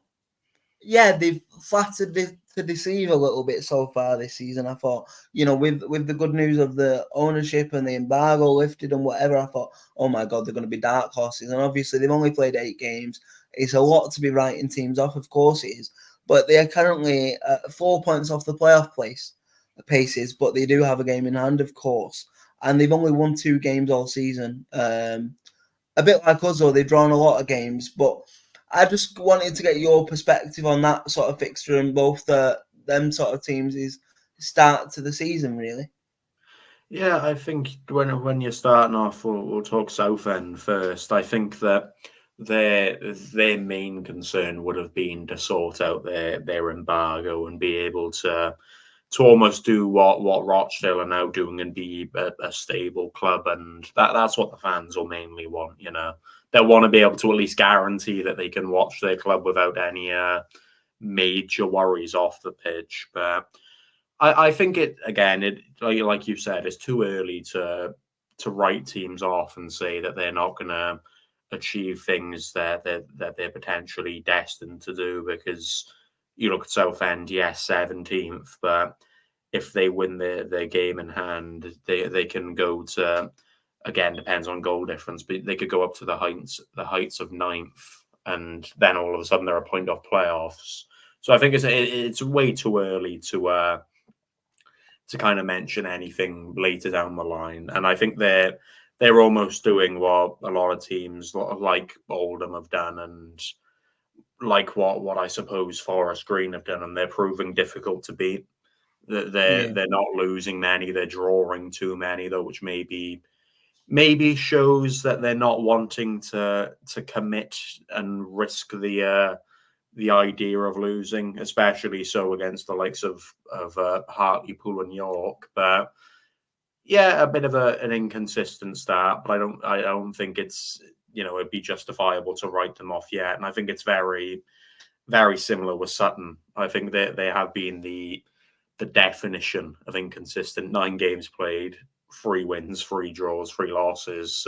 yeah, they've flattered to deceive a little bit so far this season. I thought, with the good news of the ownership and the embargo lifted and whatever, I thought, oh my God, they're going to be dark horses. And obviously, they've only played 8 games. It's a lot to be writing teams off, of course it is. But they are currently 4 points off the playoff paces, but they do have a game in hand, of course. And they've only won 2 games all season. A bit like us, though, they've drawn a lot of games, but I just wanted to get your perspective on that sort of fixture and both them sort of teams' start to the season, really. Yeah, I think when you're starting off, we'll talk Southend first. I think that their main concern would have been to sort out their embargo and be able to almost do what Rochdale are now doing and be a stable club, and that's what the fans will mainly want. They'll want to be able to at least guarantee that they can watch their club without any major worries off the pitch. But I think like you said, it's too early to write teams off and say that they're not going to achieve things that they're potentially destined to do, because you look at Southend, yes, 17th, but if they win their game in hand, they can go to, again, depends on goal difference, but they could go up to the heights of 9th, and then all of a sudden they're a point off playoffs. So I think it's way too early to kind of mention anything later down the line, and I think they're almost doing what a lot of teams like Oldham have done, and like what I suppose Forest Green have done, and they're proving difficult to beat. They're not losing many, they're drawing too many, though, which maybe shows that they're not wanting to commit and risk the idea of losing, especially so against the likes of Hartlepool and York. But yeah, a bit of an inconsistent start, but I don't think it's it'd be justifiable to write them off yet. And I think it's very, very similar with Sutton. I think they have been the definition of inconsistent. 9 games played, 3 wins, 3 draws, 3 losses.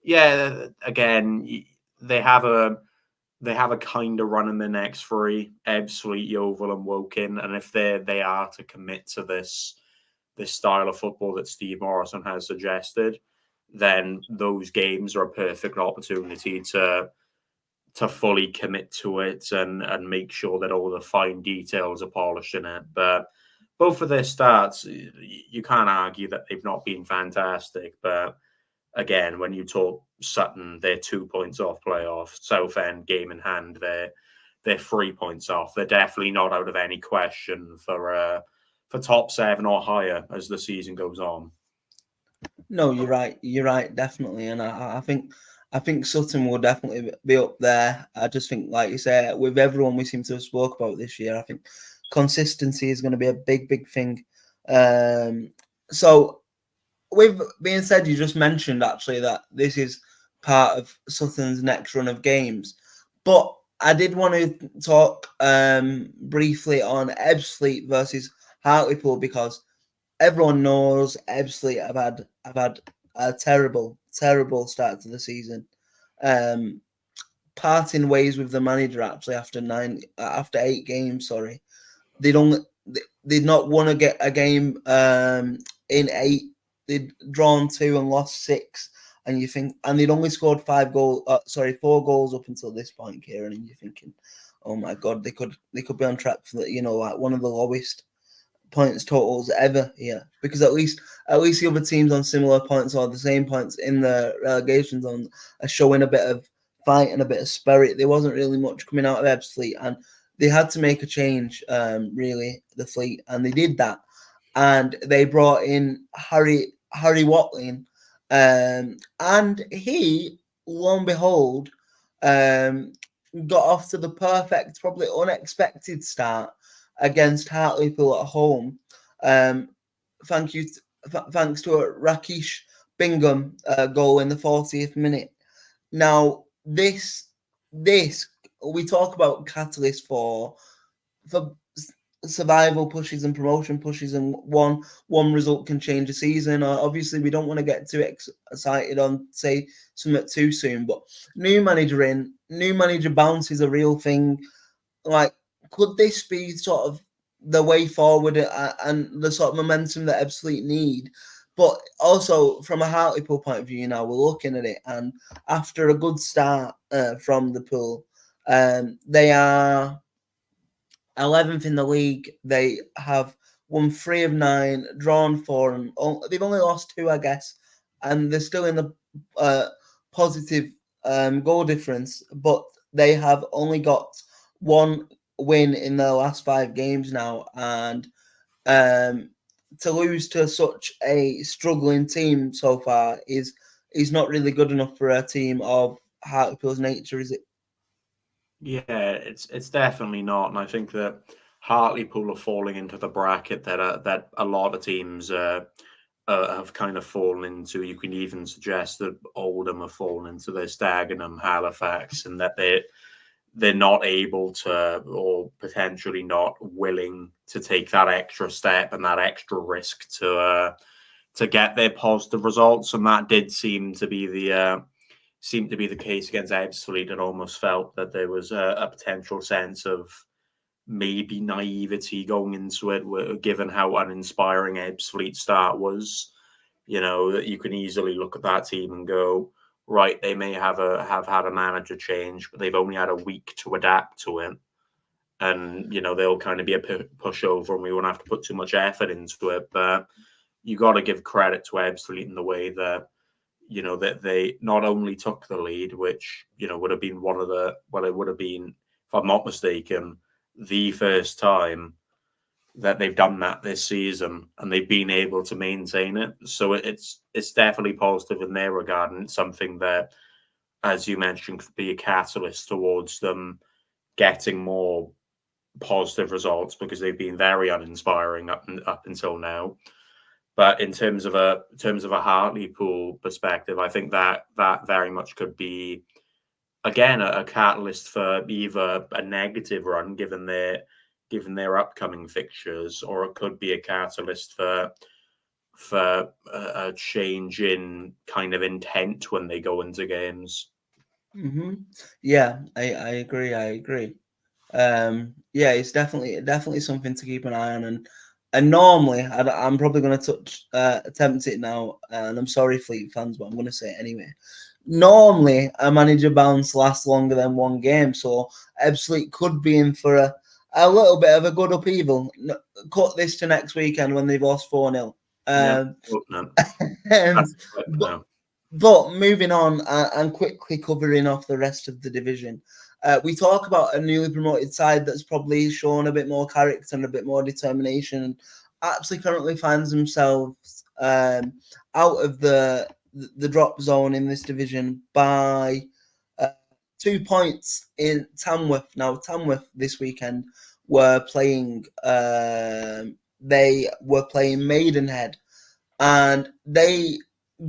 Again, they have a kind of run in the next 3: Ebbsfleet, Yeovil, and Woking. And if they are to commit to this style of football that Steve Morrison has suggested, then those games are a perfect opportunity to fully commit to it and make sure that all the fine details are polished in it. But both of their starts, you can't argue that they've not been fantastic. But again, when you talk Sutton, they're 2 points off playoff. Southend, game in hand, they're 3 points off. They're definitely not out of any question for top 7 or higher as the season goes on. No, you're right. You're right, definitely. And I think Sutton will definitely be up there. I just think, like you say, with everyone we seem to have spoke about this year, I think consistency is going to be a big, big thing. So, with being said, you just mentioned actually that this is part of Sutton's next run of games. But I did want to talk briefly on Ebbsfleet versus Hartlepool, because everyone knows Ebbsfleet have had a terrible start to the season. Parting ways with the manager actually after 8 games. Sorry, they'd not won a game in 8. They'd drawn 2 and lost 6. And you think, and they'd only scored 4 goals up until this point, Keiron, and you're thinking, oh my God, they could be on track for like one of the lowest points totals ever here, because at least the other teams on similar points or the same points in the relegation zone are showing a bit of fight and a bit of spirit. There wasn't really much coming out of Ebbsfleet, and they had to make a change, really, the Fleet, and they did that, and they brought in Harry Watling, and he, lo and behold, got off to the perfect, probably unexpected start against Hartlepool at home. Thanks to a Rakesh Bingham goal in the 40th minute. Now, this we talk about catalyst for survival pushes and promotion pushes, and one result can change a season. Obviously, we don't want to get too excited on say something too soon, but new manager bounce is a real thing. Like, could this be sort of the way forward and the sort of momentum that Ebbsfleet need? But also from a Hartlepool point of view, now we're looking at it, and after a good start from the pool, they are 11th in the league. They have won 3 of 9, drawn 4, and they've only lost 2, I guess, and they're still in the positive goal difference, but they have only got 1 win in their last 5 games now, and to lose to such a struggling team so far is not really good enough for a team of Hartlepool's nature, is it? Yeah, it's definitely not, and I think that Hartlepool are falling into the bracket that a lot of teams have kind of fallen into. You can even suggest that Oldham have fallen into this Dagenham, Halifax, and that they're not able to, or potentially not willing to take that extra step and that extra risk to get their positive results, and that did seem to be the case against Ebbsfleet. It almost felt that there was a potential sense of maybe naivety going into it, given how uninspiring Ebbsfleet start was. You know, that you can easily look at that team and go, right, they may have had a manager change, but they've only had a week to adapt to it. And, you know, they'll kind of be a pushover and we won't have to put too much effort into it. But you got to give credit to Ebbsfleet in the way that, you know, that they not only took the lead, which, you know, would have been it would have been, if I'm not mistaken, the first time that they've done that this season, and they've been able to maintain it. So it's definitely positive in their regard, and it's something that, as you mentioned, could be a catalyst towards them getting more positive results, because they've been very uninspiring up until now. But in terms of a Hartlepool perspective, I think that very much could be, again, a catalyst for either a negative run given their upcoming fixtures, or it could be a catalyst for a change in kind of intent when they go into games. Mm-hmm. Yeah, I agree. I agree. Yeah, it's definitely something to keep an eye on, and normally I'm probably going to attempt it now, and I'm sorry, Fleet fans, but I'm going to say it anyway. Normally, a manager bounce lasts longer than 1 game, so Ebbsfleet could be in for a little bit of a good upheaval. Cut this to next weekend when they've lost 4-0. Yeah, that's But but moving on and quickly covering off the rest of the division, we talk about a newly promoted side that's probably shown a bit more character and a bit more determination, and actually currently finds themselves out of the drop zone in this division by 2 points in Tamworth. Now, Tamworth this weekend were playing. They were playing Maidenhead, and they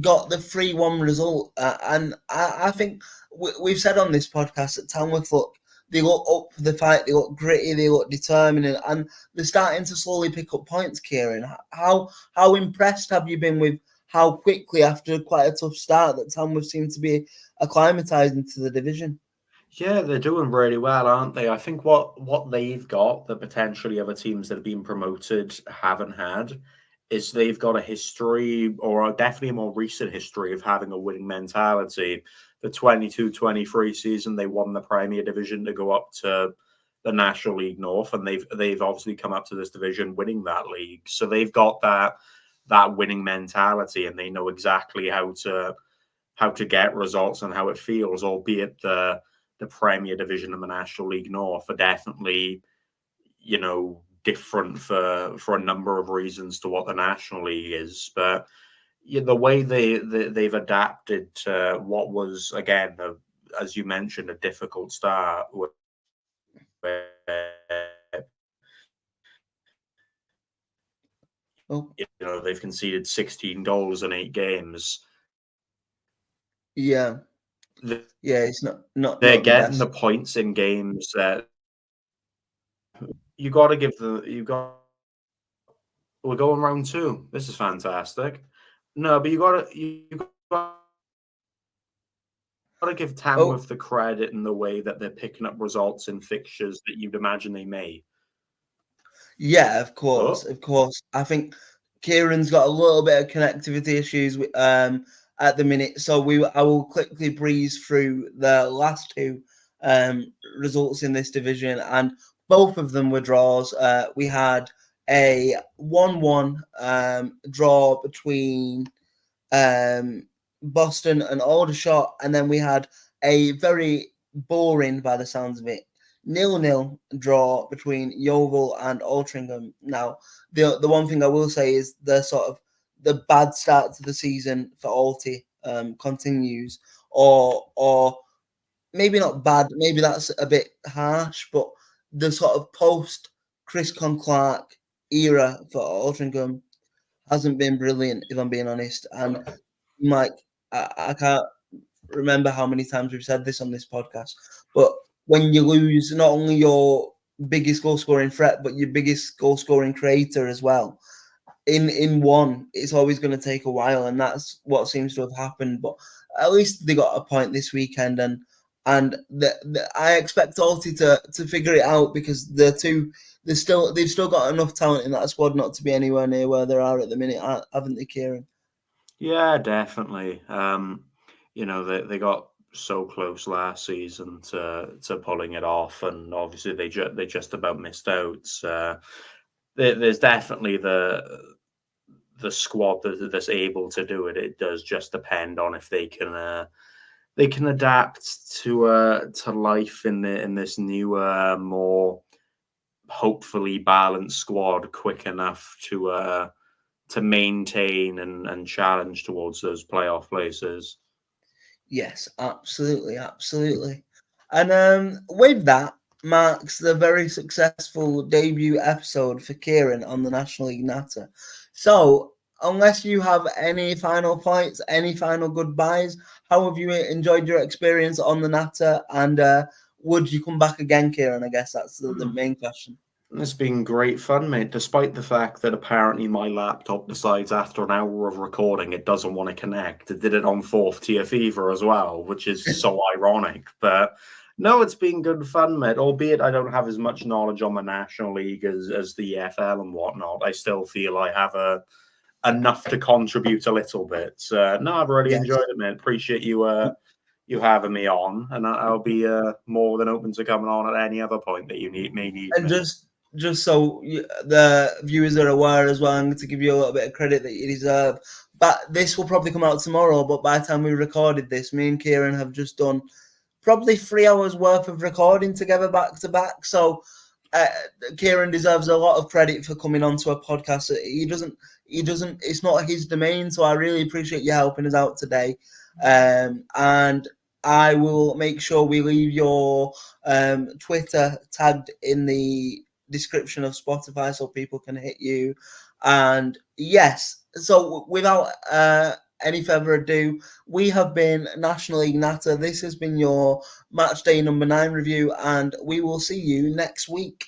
got the 3-1 result. And I think we've said on this podcast that Tamworth they look up for the fight, they look gritty, they look determined, and they're starting to slowly pick up points. Keiron, how impressed have you been with how quickly, after quite a tough start, that Tamworth seem to be acclimatising to the division? Yeah, they're doing really well, aren't they? I think what they've got that potentially other teams that have been promoted haven't had is they've got a history, or definitely a more recent history, of having a winning mentality. The 22-23 season, they won the Premier Division to go up to the National League North, and they've obviously come up to this division winning that league. So they've got that winning mentality, and they know exactly how to get results and how it feels, albeit the Premier Division and the National League North are definitely, you know, different for a number of reasons to what the National League is. But yeah, the way they've adapted to what was, again, as you mentioned, a difficult start, where, Oh, you know, they've conceded 16 goals in 8 games. yeah, yeah. It's not They're the getting best. the points in games that you got to give the you got. We're going round 2. This is fantastic. No, but you got to give Oh, Tamworth the credit in the way that they're picking up results in fixtures that you'd imagine they may. yeah, of course, Oh, of course. I think Kieran's got a little bit of connectivity issues at the minute, so I will quickly breeze through the last two results in this division, and both of them were draws. We had a 1-1 draw between um, Boston and Aldershot, and then we had a very boring, by the sounds of it, 0-0 draw between Yeovil and Altrincham. Now, the one thing I will say is the bad start to the season for Alty continues, or maybe not bad, maybe that's a bit harsh, but the sort of post Chris Clark era for Altrincham hasn't been brilliant, if I'm being honest. And Mike, I can't remember how many times we've said this on this podcast, but when you lose not only your biggest goal scoring threat, but your biggest goal scoring creator as well, in one, it's always going to take a while, and that's what seems to have happened. But at least they got a point this weekend, and I expect Alty to figure it out, because they've still got enough talent in that squad not to be anywhere near where they are at the minute, haven't they, Keiron? yeah, definitely. They got so close last season to pulling it off, and obviously they just about missed out. There's definitely the squad that's able to do it. It does just depend on if they can adapt to life in this newer, more hopefully balanced squad quick enough to maintain and challenge towards those playoff places. Yes, absolutely, absolutely. And with that marks the very successful debut episode for Keiron on the National League Natter. So, unless you have any final points, any final goodbyes, how have you enjoyed your experience on the Natter? And would you come back again, Keiron? I guess that's the main question. It's been great fun, mate, despite the fact that apparently my laptop decides after an hour of recording it doesn't want to connect. It did it on 4th tier fever as well, which is so ironic. But no, it's been good fun, mate, albeit I don't have as much knowledge on the National League as the EFL and whatnot. I still feel I have enough to contribute a little bit. No, I've really Yes. enjoyed it, mate. Appreciate you having me on, and I'll be more than open to coming on at any other point that you may need And me. just so the viewers are aware as well, and to give you a little bit of credit that you deserve, but this will probably come out tomorrow. But by the time we recorded this, me and Keiron have just done probably 3 hours worth of recording together back to back. So uh, Keiron deserves a lot of credit for coming onto a podcast. He doesn't. It's not his domain. So I really appreciate you helping us out today. And I will make sure we leave your Twitter tagged in the description of Spotify so people can hit you. And yes, so without any further ado, we have been National League Natter. This has been your match day number 9 review, and we will see you next week.